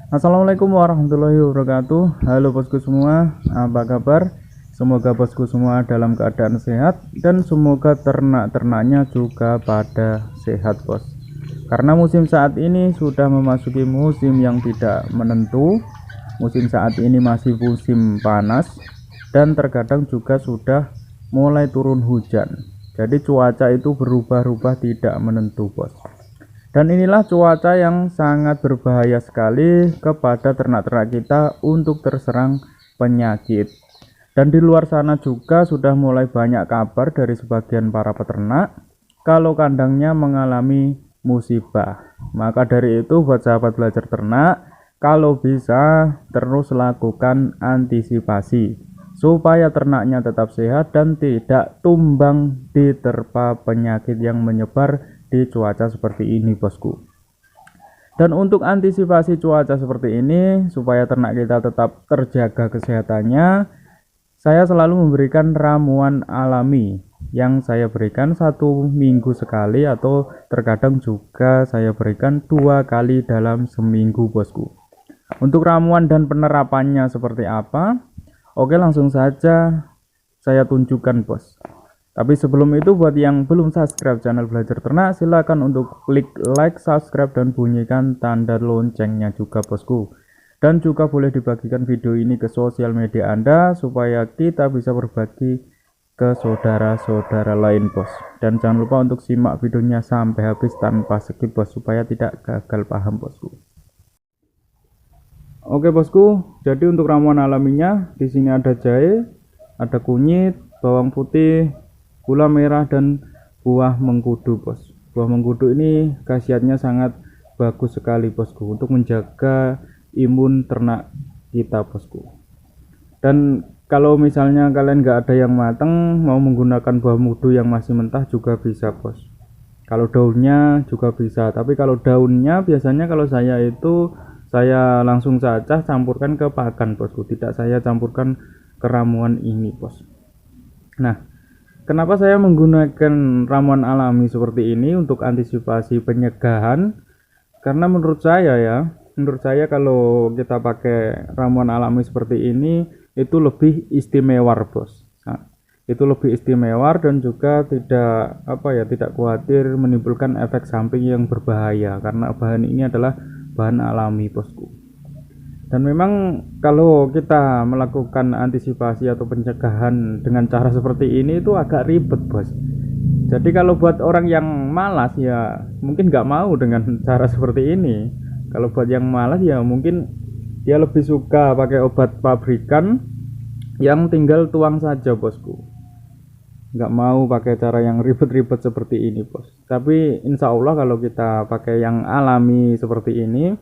Assalamualaikum warahmatullahi wabarakatuh. Halo bosku semua, apa kabar? Semoga bosku semua dalam keadaan sehat dan semoga ternak-ternaknya juga pada sehat bos. Karena musim saat ini sudah memasuki musim yang tidak menentu. Musim saat ini masih musim panas dan terkadang juga sudah mulai turun hujan. Jadi cuaca itu berubah-ubah tidak menentu bos. Dan inilah cuaca yang sangat berbahaya sekali kepada ternak-ternak kita untuk terserang penyakit. Dan di luar sana juga sudah mulai banyak kabar dari sebagian para peternak kalau kandangnya mengalami musibah. Maka dari itu buat sahabat belajar ternak, kalau bisa terus lakukan antisipasi supaya ternaknya tetap sehat dan tidak tumbang diterpa penyakit yang menyebar di cuaca seperti ini bosku. Dan untuk antisipasi cuaca seperti ini supaya ternak kita tetap terjaga kesehatannya, saya selalu memberikan ramuan alami yang saya berikan 1 minggu sekali atau terkadang juga saya berikan 2 kali dalam seminggu bosku. Untuk ramuan dan penerapannya seperti apa? Oke, langsung saja saya tunjukkan bos. Tapi sebelum itu buat yang belum subscribe channel Belajar Ternak, silakan untuk klik like, subscribe, dan bunyikan tanda loncengnya juga bosku. Dan juga boleh dibagikan video ini ke sosial media Anda supaya kita bisa berbagi ke saudara-saudara lain bos. Dan jangan lupa untuk simak videonya sampai habis tanpa skip bos supaya tidak gagal paham bosku. Oke bosku, jadi untuk ramuan alaminya di sini ada jahe, ada kunyit, bawang putih, gula merah, dan buah mengkudu bos. Buah mengkudu ini khasiatnya sangat bagus sekali bosku untuk menjaga imun ternak kita bosku. Dan kalau misalnya kalian nggak ada yang matang, mau menggunakan buah mengkudu yang masih mentah juga bisa bos. Kalau daunnya juga bisa, tapi kalau daunnya biasanya kalau saya itu saya langsung saja campurkan ke pakan bosku, tidak saya campurkan ke ramuan ini bos. Nah, kenapa saya menggunakan ramuan alami seperti ini untuk antisipasi pencegahan? Karena menurut saya kalau kita pakai ramuan alami seperti ini itu lebih istimewa bos. Nah, itu lebih istimewa dan juga tidak khawatir menimbulkan efek samping yang berbahaya karena bahan ini adalah bahan alami bosku. Dan memang kalau kita melakukan antisipasi atau pencegahan dengan cara seperti ini itu agak ribet bos. Jadi kalau buat orang yang malas ya mungkin nggak mau dengan cara seperti ini. Kalau buat yang malas ya mungkin dia lebih suka pakai obat pabrikan yang tinggal tuang saja bosku. Nggak mau pakai cara yang ribet-ribet seperti ini bos. Tapi insya Allah kalau kita pakai yang alami seperti ini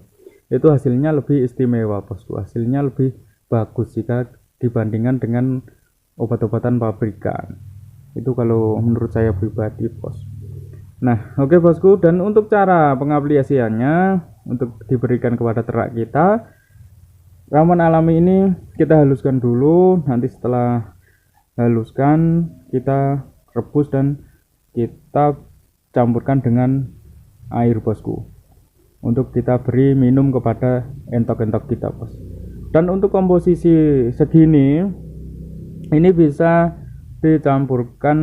itu hasilnya lebih istimewa bosku, hasilnya lebih bagus jika dibandingkan dengan obat-obatan pabrikan. Itu kalau menurut saya pribadi bos. Nah oke bosku, dan untuk cara pengaplikasiannya untuk diberikan kepada ternak kita, ramuan alami ini kita haluskan dulu. Nanti setelah haluskan kita rebus dan kita campurkan dengan air bosku, untuk kita beri minum kepada entok-entok kita bos. Dan untuk komposisi segini ini bisa dicampurkan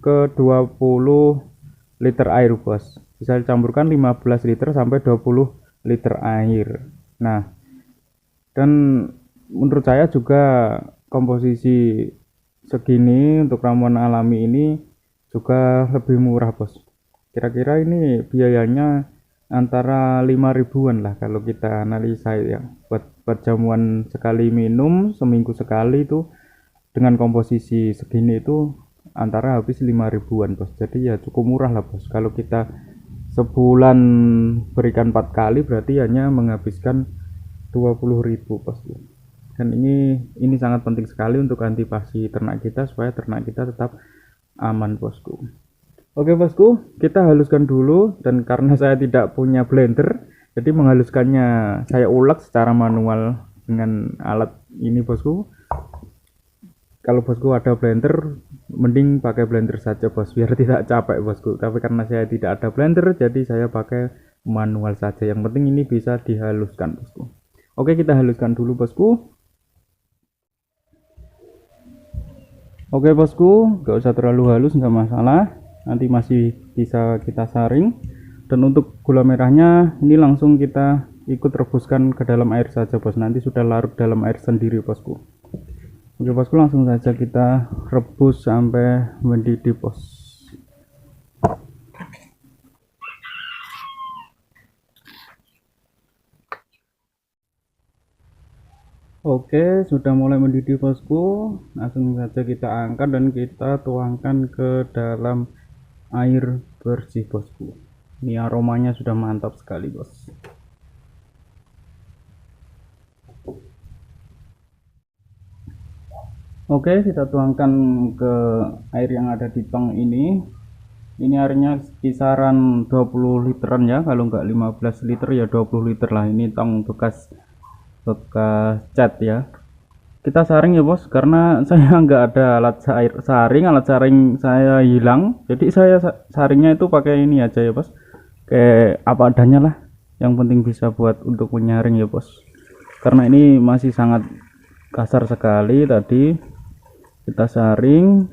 ke 20 liter air bos. Bisa dicampurkan 15 liter sampai 20 liter air. Nah, dan menurut saya juga komposisi segini untuk ramuan alami ini juga lebih murah bos. Kira-kira ini biayanya antara 5 ribuan lah kalau kita analisa ya, buat jamuan sekali minum seminggu sekali itu dengan komposisi segini itu antara habis 5 ribuan bos. Jadi ya cukup murah lah bos. Kalau kita sebulan berikan 4 kali berarti hanya menghabiskan 20.000 bos. Dan ini sangat penting sekali untuk antisipasi ternak kita supaya ternak kita tetap aman bosku. Oke bosku, kita haluskan dulu. Dan karena saya tidak punya blender, jadi menghaluskannya saya ulek secara manual dengan alat ini bosku. Kalau bosku ada blender, mending pakai blender saja bos, biar tidak capek bosku. Tapi karena saya tidak ada blender, jadi saya pakai manual saja. Yang penting ini bisa dihaluskan bosku. Oke, kita haluskan dulu bosku. Oke bosku, gak usah terlalu halus, nggak masalah, nanti masih bisa kita saring. Dan untuk gula merahnya ini langsung kita ikut rebuskan ke dalam air saja bos, nanti sudah larut dalam air sendiri bosku. Oke bosku, langsung saja kita rebus sampai mendidih bos. Oke, sudah mulai mendidih bosku, langsung saja kita angkat dan kita tuangkan ke dalam air bersih bosku. Ini aromanya sudah mantap sekali bos. Oke, kita tuangkan ke air yang ada di tong ini. Ini airnya kisaran 20 literan ya, kalau nggak 15 liter ya 20 liter lah. Ini tong bekas cat ya. Kita saring ya bos, karena saya nggak ada alat saring, alat saring saya hilang, jadi saya saringnya itu pakai ini aja ya bos, kayak apa adanya lah, yang penting bisa buat untuk menyaring ya bos, karena ini masih sangat kasar sekali. Tadi kita saring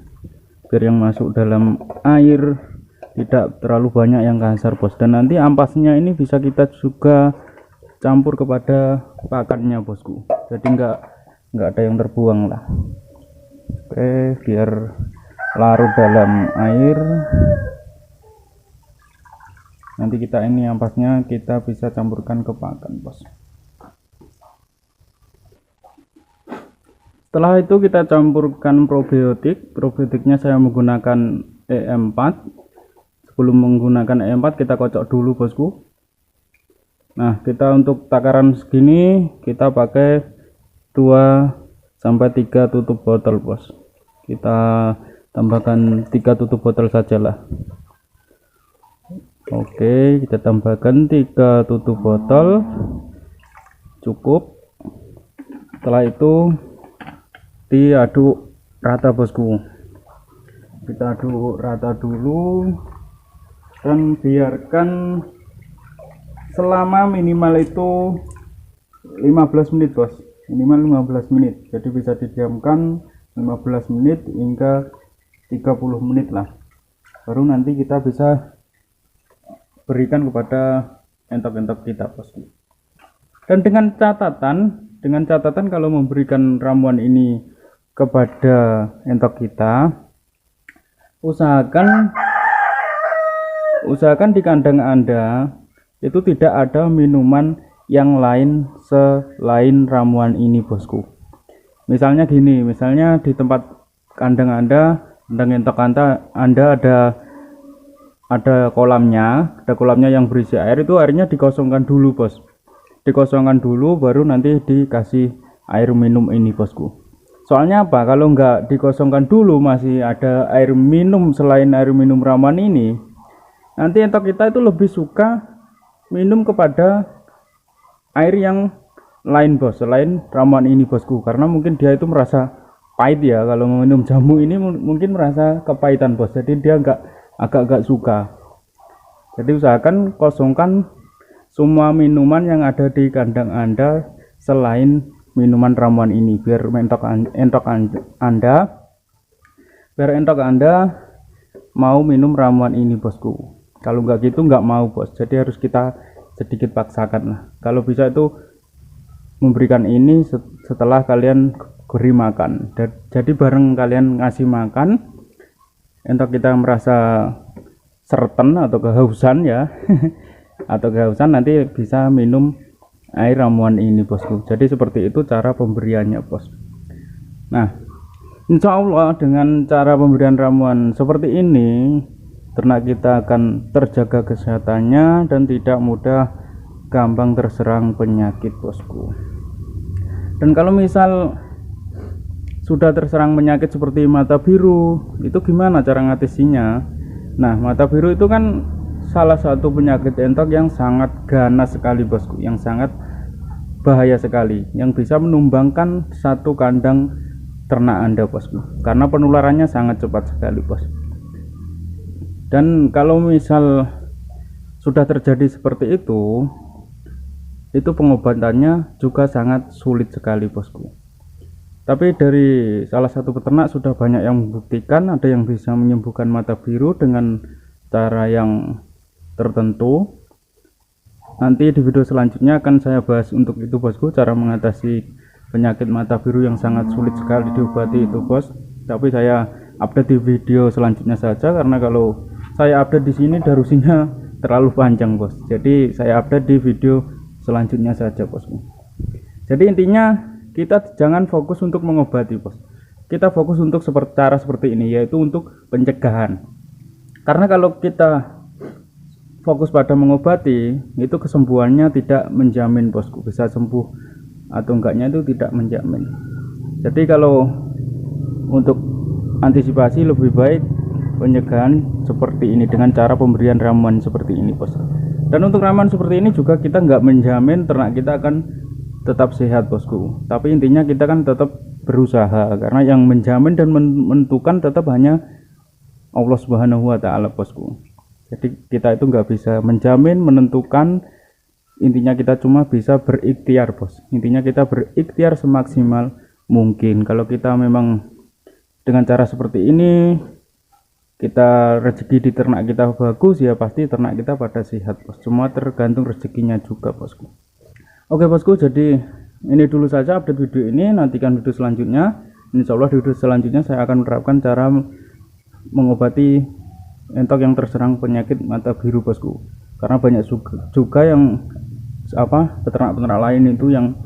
biar yang masuk dalam air tidak terlalu banyak yang kasar bos, dan nanti ampasnya ini bisa kita juga campur kepada pakannya bosku, jadi nggak ada yang terbuang lah. Oke, biar larut dalam air, nanti kita ini ampasnya kita bisa campurkan ke pakan bos. Setelah itu kita campurkan probiotiknya saya menggunakan E4. Sebelum menggunakan E4 kita kocok dulu bosku. Nah, kita untuk takaran segini kita pakai 2-3 tutup botol bos. Kita tambahkan 3 tutup botol sajalah. Oke, kita tambahkan 3 tutup botol, cukup. Setelah itu diaduk rata bosku. Kita aduk rata dulu dan biarkan selama minimal itu 15 menit bos, minimal 15 menit, jadi bisa didiamkan 15 menit hingga 30 menit lah, baru nanti kita bisa berikan kepada entok-entok kita bos. Dan dengan catatan kalau memberikan ramuan ini kepada entok kita, usahakan di kandang Anda itu tidak ada minuman yang lain selain ramuan ini bosku. Misalnya gini, misalnya di tempat kandang Anda, kandang entok Anda ada kolamnya yang berisi air, itu airnya dikosongkan dulu bos. Dikosongkan dulu baru nanti dikasih air minum ini bosku. Soalnya apa? Kalau nggak dikosongkan dulu masih ada air minum selain air minum ramuan ini, nanti entok kita itu lebih suka minum kepada air yang lain bos, selain ramuan ini bosku, karena mungkin dia itu merasa pahit ya. Kalau minum jamu ini mungkin merasa kepahitan bos, jadi dia agak suka. Jadi usahakan kosongkan semua minuman yang ada di kandang Anda selain minuman ramuan ini, biar entok Anda mau minum ramuan ini bosku. Kalau nggak gitu nggak mau bos, jadi harus kita sedikit paksakan lah. Kalau bisa itu memberikan ini setelah kalian beri makan, jadi bareng kalian ngasih makan, entok kita merasa sereten atau kehausan ya atau kehausan, nanti bisa minum air ramuan ini bosku. Jadi seperti itu cara pemberiannya bos. Nah, insya Allah dengan cara pemberian ramuan seperti ini, ternak kita akan terjaga kesehatannya dan tidak mudah gampang terserang penyakit bosku. Dan kalau misal sudah terserang penyakit seperti mata biru, itu gimana cara ngatasinya? Nah, mata biru itu kan salah satu penyakit entok yang sangat ganas sekali bosku, yang sangat bahaya sekali, yang bisa menumbangkan satu kandang ternak Anda bosku, karena penularannya sangat cepat sekali bos. Dan kalau misal sudah terjadi seperti itu pengobatannya juga sangat sulit sekali bosku. Tapi dari salah satu peternak sudah banyak yang membuktikan ada yang bisa menyembuhkan mata biru dengan cara yang tertentu. Nanti di video selanjutnya akan saya bahas untuk itu bosku, cara mengatasi penyakit mata biru yang sangat sulit sekali diobati itu bos. Tapi saya update di video selanjutnya saja, karena kalau saya update di sini durasinya terlalu panjang bos. Jadi saya update di video selanjutnya saja bosku. Jadi intinya kita jangan fokus untuk mengobati bos, kita fokus untuk cara seperti ini, yaitu untuk pencegahan. Karena kalau kita fokus pada mengobati, itu kesembuhannya tidak menjamin bosku, bisa sembuh atau enggaknya itu tidak menjamin. Jadi kalau untuk antisipasi lebih baik pencegahan seperti ini dengan cara pemberian ramuan seperti ini bos. Dan untuk ramuan seperti ini juga kita nggak menjamin ternak kita akan tetap sehat bosku, tapi intinya kita kan tetap berusaha, karena yang menjamin dan menentukan tetap hanya Allah Subhanahu wa Ta'ala bosku. Jadi kita itu nggak bisa menjamin, menentukan, intinya kita cuma bisa berikhtiar bos. Intinya kita berikhtiar semaksimal mungkin. Kalau kita memang dengan cara seperti ini kita rezeki di ternak kita bagus, ya pasti ternak kita pada sehat bos. Semua tergantung rezekinya juga bosku. Oke bosku, jadi ini dulu saja update video ini. Nantikan video selanjutnya. Insya Allah di video selanjutnya saya akan menerapkan cara mengobati entok yang terserang penyakit mata biru bosku. Karena banyak juga yang peternak-peternak lain itu yang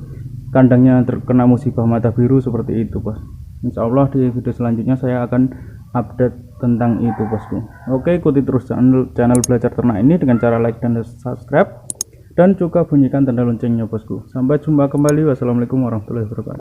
kandangnya terkena musibah mata biru seperti itu bos. Insya Allah di video selanjutnya saya akan update tentang itu bosku. Oke, ikuti terus channel belajar ternak ini dengan cara like dan subscribe, dan juga bunyikan tanda loncengnya bosku. Sampai jumpa kembali. Wassalamualaikum warahmatullahi wabarakatuh.